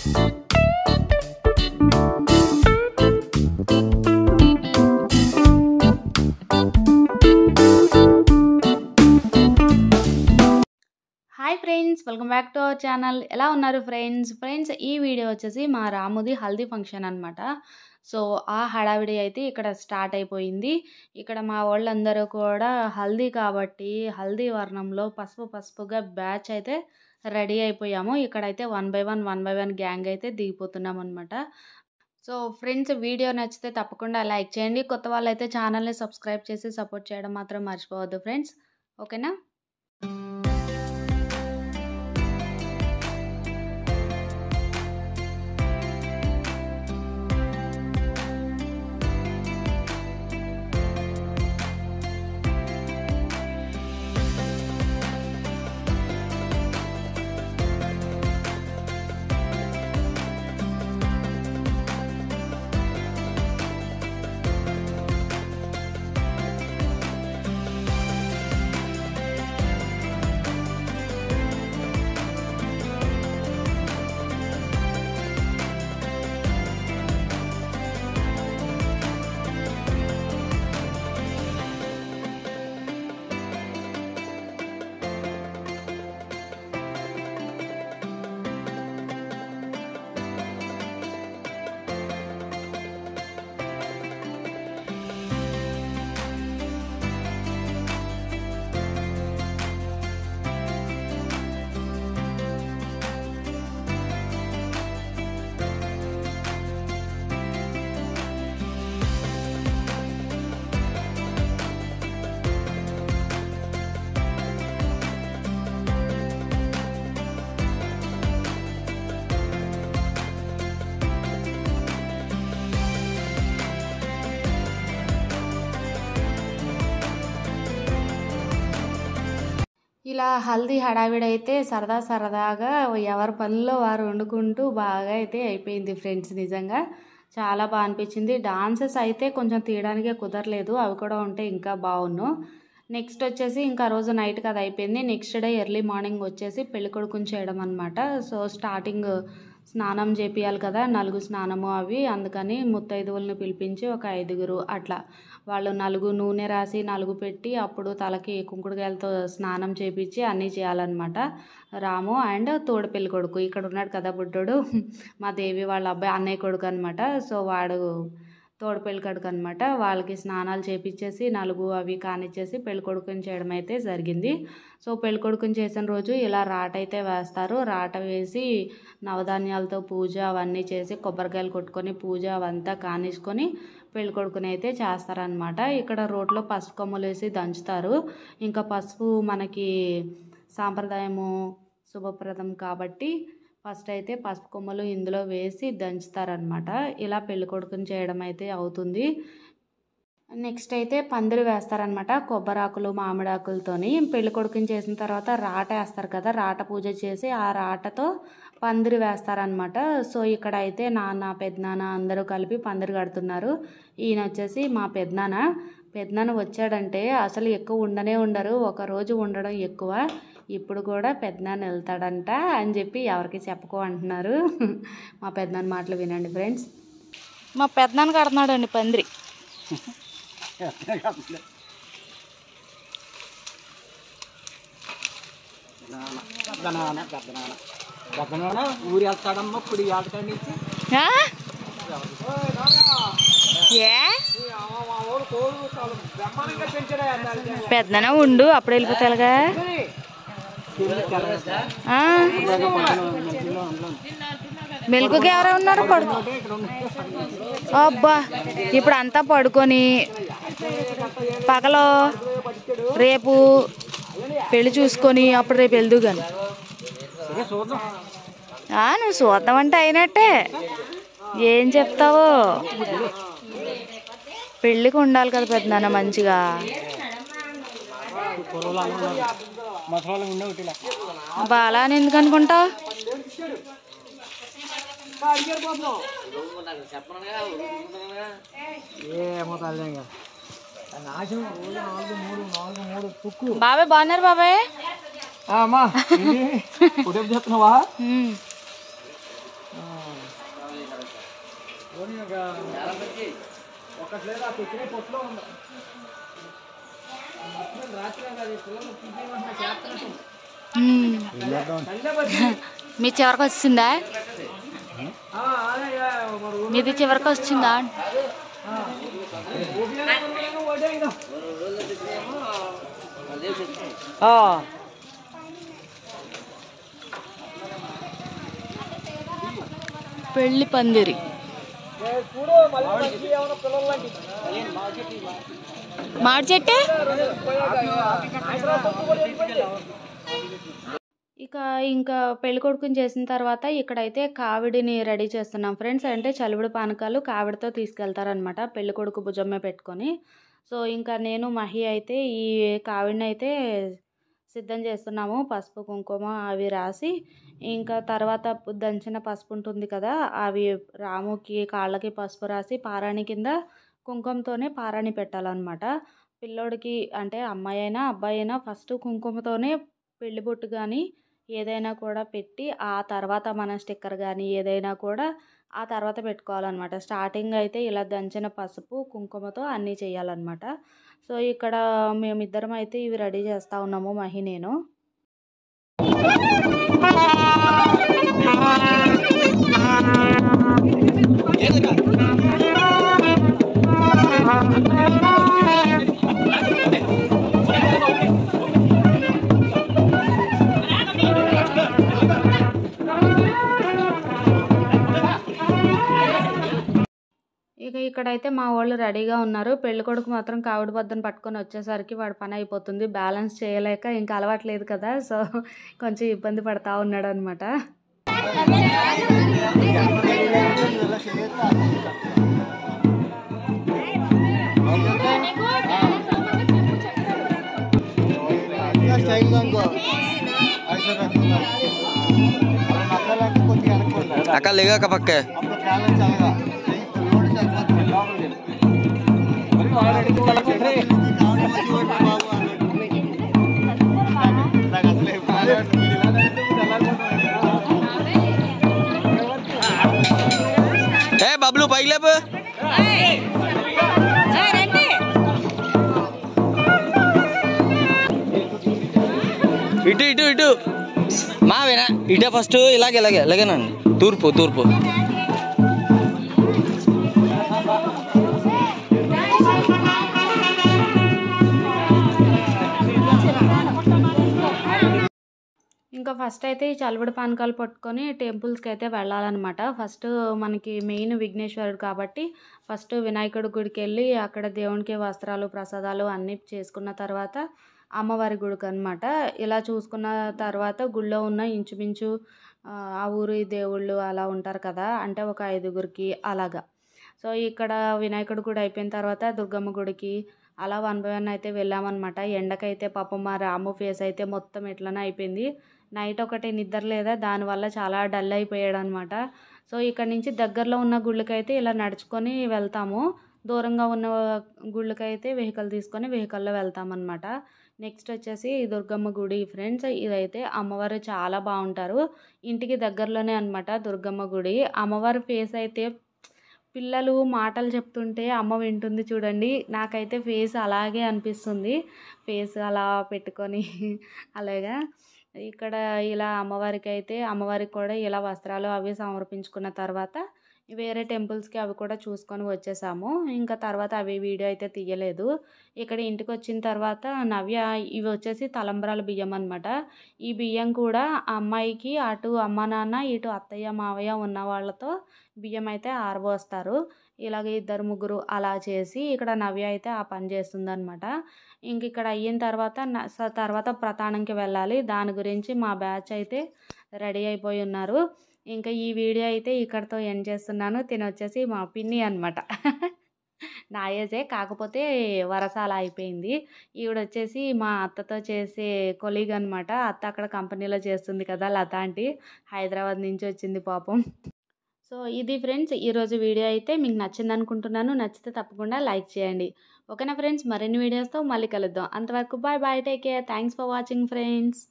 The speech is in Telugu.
Hi friends, welcome back to our channel. ఎలా ఉన్నారు ఫ్రెండ్స్? ఈ వీడియో వచ్చేసి మా రాముది హల్దీ ఫంక్షన్ అనమాట. సో ఆ హడావిడి అయితే ఇక్కడ స్టార్ట్ అయిపోయింది. ఇక్కడ మా వాళ్ళందరూ కూడా హల్దీ కాబట్టి హల్దీ వర్ణంలో పసుపుగా బ్యాచ్ అయితే రెడీ అయిపోయాము. ఇక్కడైతే వన్ బై వన్ గ్యాంగ్ అయితే దిగిపోతున్నాం అనమాట. సో ఫ్రెండ్స్, వీడియో నచ్చితే తప్పకుండా లైక్ చేయండి. కొత్త వాళ్ళైతే ఛానల్ని సబ్స్క్రైబ్ చేసి సపోర్ట్ చేయడం మాత్రం మర్చిపోవద్దు ఫ్రెండ్స్. ఓకేనా? ఇలా హల్దీ హడావిడైతే సరదాగా ఎవరి పనుల్లో వారు వండుకుంటూ బాగా అయితే అయిపోయింది ఫ్రెండ్స్. నిజంగా చాలా బాగా అనిపించింది. డాన్సెస్ అయితే కొంచెం తీయడానికే కుదరలేదు, అవి కూడా ఉంటే ఇంకా బాగున్ను. నెక్స్ట్ వచ్చేసి ఇంకా రోజు నైట్ కదా అయిపోయింది. నెక్స్ట్ డే ఎర్లీ మార్నింగ్ వచ్చేసి పెళ్ళికొడుకుని చేయడం అనమాట. సో స్టార్టింగ్ స్నానం చేపియాలి కదా, నలుగు స్నానము అవి, అందుకని ముత్తైదువులను పిలిపించి ఒక 5గురు అట్లా వాళ్ళు నలుగు నూనె రాసి నలుగు పెట్టి అప్పుడు తలకి కుంకుడుకాయలతో స్నానం చేపించి అన్నీ చేయాలన్నమాట. రాము అండ్ తోడు పెళ్ళి కొడుకు ఇక్కడ ఉన్నాడు కదా బుడ్డోడు, మా దేవి వాళ్ళ అబ్బాయి అన్నయ్య కొడుకు అనమాట. సో వాడు తోడు పెళ్ళి కొడుకు అనమాట. వాళ్ళకి స్నానాలు చేపించేసి నలుగు అవి కానిచ్చేసి పెళ్ళి కొడుకుని చేయడం అయితే జరిగింది. సో పెళ్ళి కొడుకుని చేసిన రోజు ఇలా రాట అయితే వేస్తారు. రాట వేసి నవధాన్యాలతో పూజ అవన్నీ చేసి కొబ్బరికాయలు కొట్టుకొని పూజ అవంతా కానిచ్చుకొని పెళ్ళి కొడుకుని అయితే చేస్తారనమాట. ఇక్కడ రోట్లో పసుపు కొమ్ములు వేసి దంచుతారు. ఇంకా పసుపు మనకి సాంప్రదాయము శుభప్రదం కాబట్టి ఫస్ట్ అయితే పసుపు కొమ్మలు ఇందులో వేసి దంచుతారనమాట. ఇలా పెళ్ళి కొడుకుని చేయడం అయితే అవుతుంది. నెక్స్ట్ అయితే పందిరి వేస్తారనమాట కొబ్బరాకులు మామిడాకులతోని. పెళ్ళి కొడుకుని చేసిన తర్వాత రాట వేస్తారు కదా, రాట పూజ చేసి ఆ రాటతో పందిరి వేస్తారనమాట. సో ఇక్కడ అయితే నాన్న పెద్దనాన్న అందరూ కలిపి పందిరి కడుతున్నారు. ఈయన వచ్చేసి మా పెద్దనాన్న వచ్చాడంటే అసలు ఎక్కువ ఉండరు, ఒక రోజు ఉండడం ఎక్కువ. ఇప్పుడు కూడా పెద్దనాన్న వెళ్తాడంట అని చెప్పి ఎవరికి చెప్పుకో అంటున్నారు. మా పెద్దనాన్న మాటలు వినండి ఫ్రెండ్స్. మా పెద్దనాన్న కడుతున్నాడు అండి పందిరి. ఊరి వెళ్తాడమ్మా ఇప్పుడు పెద్దనా ఉండు అప్పుడు వెళ్ళిపోతాగా. మెలుగుకి ఎవరో ఉన్నారు పడుకో. అబ్బా ఇప్పుడు అంతా పడుకొని పగలో రేపు పెళ్ళి చూసుకొని అప్పుడు రేపు వెళ్దు కానీ నువ్వు చూద్దామంటే అయినట్టే. ఏం చెప్తావో, పెళ్ళికి ఉండాలి కదా పెద్దనాన్న మంచిగా. బాలా అని ఎందుకు అనుకుంటావు? బాబాయ్ బాగున్నారు బాబాయ్? ఒకట్లేదు ఆ తెచ్చిన పొట్టులో ఉందా రాత్రి పిల్లలు చేస్తున్నట్టు మీ చివరికి వచ్చిందా మీది చివరికి వచ్చిందా పెళ్లి పందిరి మాడి చెట్టు ఇంకా పెళ్లి కొడుకుని చేసిన తర్వాత ఇక్కడైతే కావిడిని రెడీ చేస్తున్నాం ఫ్రెండ్స్. అంటే చలివిడి పానకాలు కావిడితో తీసుకెళ్తారనమాట పెళ్లి కొడుకు భుజమ్మే పెట్టుకొని. సో ఇంకా నేను మహి అయితే ఈ కావిడిని అయితే సిద్ధం చేస్తున్నాము. పసుపు కుంకుమ అవి రాసి ఇంకా తర్వాత దంచిన పసుపు ఉంటుంది కదా అవి రాముకి కాళ్ళకి పసుపు రాసి పారాణి కింద కుంకుమతోనే పారాణి పెట్టాలన్నమాట. పిల్లోడికి అంటే అమ్మాయి అయినా అబ్బాయి అయినా ఫస్ట్ కుంకుమతోనే పెళ్లి బొట్టు కానీ ఏదైనా కూడా పెట్టి ఆ తర్వాత మన స్టిక్కర్ కానీ ఏదైనా కూడా ఆ తర్వాత పెట్టుకోవాలన్నమాట. స్టార్టింగ్ అయితే ఇలా దంచిన పసుపు కుంకుమతో అన్నీ చేయాలన్నమాట. సో ఇక్కడ మేమిద్దరం అయితే ఇవి రెడీ చేస్తూ ఉన్నాము మహి నేను. ఇక్కడైతే మా వాళ్ళు రెడీగా ఉన్నారు. పెళ్లి కొడుకు మాత్రం కావిడి బద్దను పట్టుకొని వచ్చేసరికి వాడి పని అయిపోతుంది. బ్యాలెన్స్ చేయలేక ఇంకా అలవాట్లేదు కదా సో కొంచెం ఇబ్బంది పడతా ఉన్నాడు అనమాట. అక్క లేక పక్క బబ్లు పైకి లేపు ఇటు ఇటు ఇటు మావేనా ఇటే ఫస్ట్ ఇలాగేనండి తూర్పు ఇంకా ఫస్ట్ అయితే ఈ చలివిడి పానకాలు పట్టుకొని టెంపుల్స్కి అయితే వెళ్ళాలన్నమాట. ఫస్ట్ మనకి మెయిన్ విఘ్నేశ్వరుడు కాబట్టి ఫస్ట్ వినాయకుడి గుడికి వెళ్ళి అక్కడ దేవునికి వస్త్రాలు ప్రసాదాలు అన్నీ చేసుకున్న తర్వాత అమ్మవారి గుడికి అనమాట. ఇలా చూసుకున్న తర్వాత గుళ్ళో ఉన్న ఇంచుమించు ఆ ఊరి దేవుళ్ళు అలా ఉంటారు కదా అంటే ఒక 5గురికి అలాగా. సో ఇక్కడ వినాయకుడి గుడి అయిపోయిన తర్వాత దుర్గమ్మ గుడికి అలా 1 by 1 అయితే వెళ్ళామన్నమాట. ఎండకైతే పాపం మా రాము ఫేస్ అయితే మొత్తం ఎట్లనే అయిపోయింది. నైట్ ఒకటి నిద్ర లేదా దానివల్ల చాలా డల్ అయిపోయాడు అనమాట. సో ఇక్కడ నుంచి దగ్గరలో ఉన్న గుళ్ళకైతే ఇలా నడుచుకొని వెళ్తాము. దూరంగా ఉన్న గుళ్ళకైతే వెహికల్ తీసుకొని వెహికల్లో వెళ్తామన్నమాట. నెక్స్ట్ వచ్చేసి దుర్గమ్మ గుడి ఫ్రెండ్స్. ఇదైతే అమ్మవారు చాలా బాగుంటారు. ఇంటికి దగ్గరలోనే అనమాట దుర్గమ్మ గుడి. అమ్మవారి ఫేస్ అయితే పిల్లలు మాటలు చెప్తుంటే అమ్మ వింటుంది చూడండి. నాకైతే ఫేస్ అలాగే అనిపిస్తుంది. ఫేస్ అలా పెట్టుకొని అలాగా ఇక్కడ ఇలా అమ్మవారికి కూడా ఇలా వస్త్రాలు అవి సమర్పించుకున్న తర్వాత వేరే టెంపుల్స్కి అవి కూడా చూసుకొని వచ్చేసాము. ఇంకా తర్వాత అవి వీడియో అయితే తీయలేదు. ఇక్కడ ఇంటికి వచ్చిన తర్వాత నవ్య ఇవి వచ్చేసి తలంబ్రాల బియ్యం అనమాట. ఈ బియ్యం కూడా అమ్మాయికి అటు అమ్మ నాన్న ఇటు అత్తయ్య మావయ్య ఉన్న వాళ్ళతో బియ్యం అయితే ఆరబోస్తారు. ఇలాగ 2 3 అలా చేసి ఇక్కడ నవ్య అయితే ఆ పని చేస్తుంది అనమాట. ఇంక ఇక్కడ అయిన తర్వాత ప్రతానంకి వెళ్ళాలి. దాని గురించి మా బ్యాచ్ అయితే రెడీ అయిపోయి ఉన్నారు. ఇంకా ఈ వీడియో అయితే ఇక్కడితో ఎండ్ చేస్తున్నాను. తినొచ్చేసి మా పిన్ని అనమాట. నా ఏజే కాకపోతే వరస అలా అయిపోయింది. ఈవిడ వచ్చేసి మా అత్తతో చేసే కొలీగ్ అనమాట. అత్త అక్కడ కంపెనీలో చేస్తుంది కదా లత ఆంటీ, హైదరాబాద్ నుంచి వచ్చింది పాపం. సో ఇది ఫ్రెండ్స్ ఈరోజు వీడియో అయితే మీకు నచ్చింది అనుకుంటున్నాను. నచ్చితే తప్పకుండా లైక్ చేయండి. ఓకేనా ఫ్రెండ్స్, మరిన్ని వీడియోస్తో మళ్ళీ కలుద్దాం. అంతవరకు bye bye, take care, thanks for watching friends.